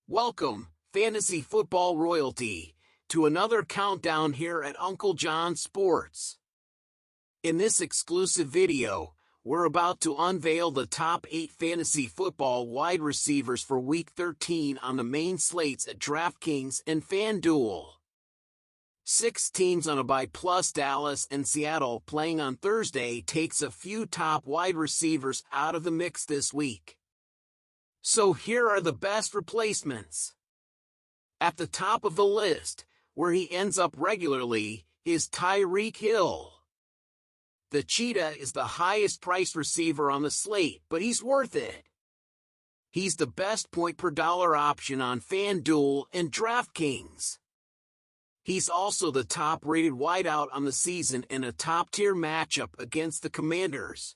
Welcome, fantasy football royalty, to another countdown here at Uncle John Sports. In this exclusive video, we're about to unveil the top 8 fantasy football wide receivers for Week 13 on the main slates at DraftKings and FanDuel. 6 teams on a bye plus Dallas and Seattle playing on Thursday takes a few top wide receivers out of the mix this week. So here are the best replacements. At the top of the list, where he ends up regularly, is Tyreek Hill. The Cheetah is the highest priced receiver on the slate, but he's worth it. He's the best point per dollar option on FanDuel and DraftKings. He's also the top-rated wideout on the season in a top-tier matchup against the Commanders.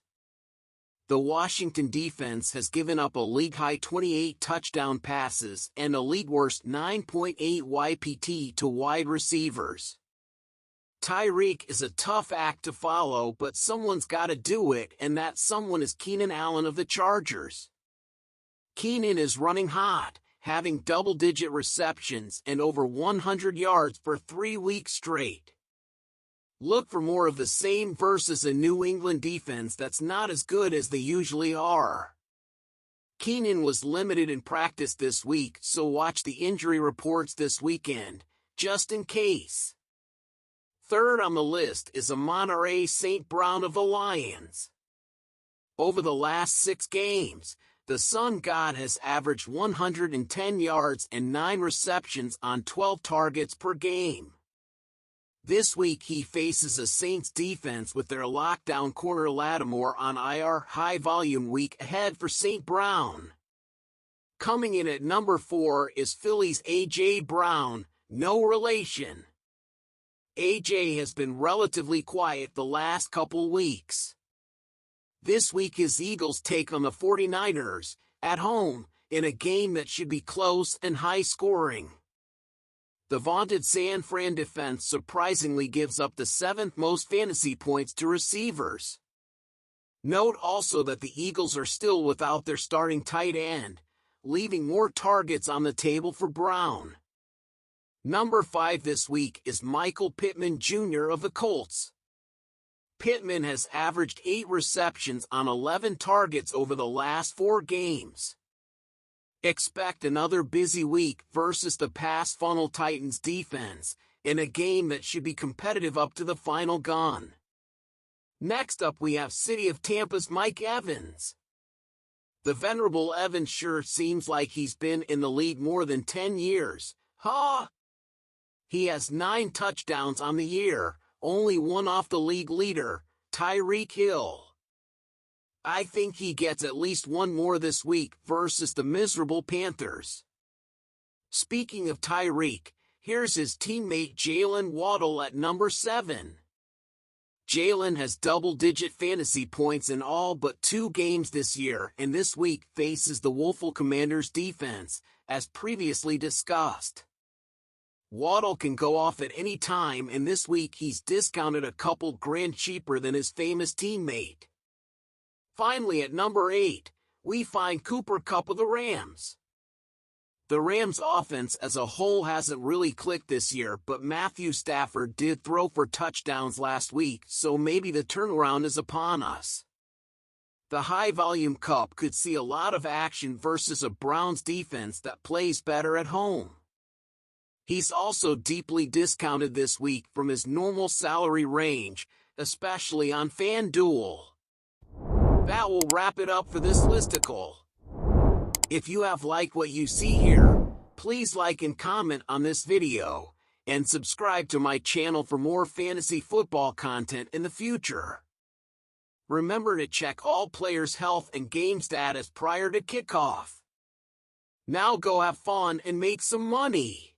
The Washington defense has given up a league-high 28 touchdown passes and a league-worst 9.8 YPT to wide receivers. Tyreek is a tough act to follow, but someone's got to do it, and that someone is Keenan Allen of the Chargers. Keenan is running hot, having double-digit receptions and over 100 yards for 3 weeks straight. Look for more of the same versus a New England defense that's not as good as they usually are. Keenan was limited in practice this week, so watch the injury reports this weekend, just in case. Third on the list is Amon-Ra St. Brown of the Lions. Over the last 6 games, the Sun God has averaged 110 yards and 9 receptions on 12 targets per game. This week he faces a Saints defense with their lockdown corner Lattimore on IR. High-volume week ahead for St. Brown. Coming in at number 4 is Philly's A.J. Brown, no relation. A.J. has been relatively quiet the last couple weeks. This week his Eagles take on the 49ers, at home, in a game that should be close and high-scoring. The vaunted San Fran defense surprisingly gives up the 7th most fantasy points to receivers. Note also that the Eagles are still without their starting tight end, leaving more targets on the table for Brown. Number 5 this week is Michael Pittman Jr. of the Colts. Pittman has averaged 8 receptions on 11 targets over the last 4 games. Expect another busy week versus the pass-funnel Titans defense, in a game that should be competitive up to the final gun. Next up we have City of Tampa's Mike Evans. The venerable Evans sure seems like he's been in the league more than 10 years, huh? He has 9 touchdowns on the year, only 1 off the league leader, Tyreek Hill. I think he gets at least 1 more this week versus the miserable Panthers. Speaking of Tyreek, here's his teammate Jaylen Waddle at number 7. Jaylen has double-digit fantasy points in all but 2 games this year, and this week faces the woeful Commanders defense, as previously discussed. Waddle can go off at any time, and this week he's discounted a couple grand cheaper than his famous teammate. Finally, at number 8, we find Cooper Kupp of the Rams. The Rams' offense as a whole hasn't really clicked this year, but Matthew Stafford did throw for touchdowns last week, so maybe the turnaround is upon us. The high-volume Kupp could see a lot of action versus a Browns defense that plays better at home. He's also deeply discounted this week from his normal salary range, especially on FanDuel. That will wrap it up for this listicle. If you have liked what you see here, please like and comment on this video, and subscribe to my channel for more fantasy football content in the future. Remember to check all players' health and game status prior to kickoff. Now go have fun and make some money.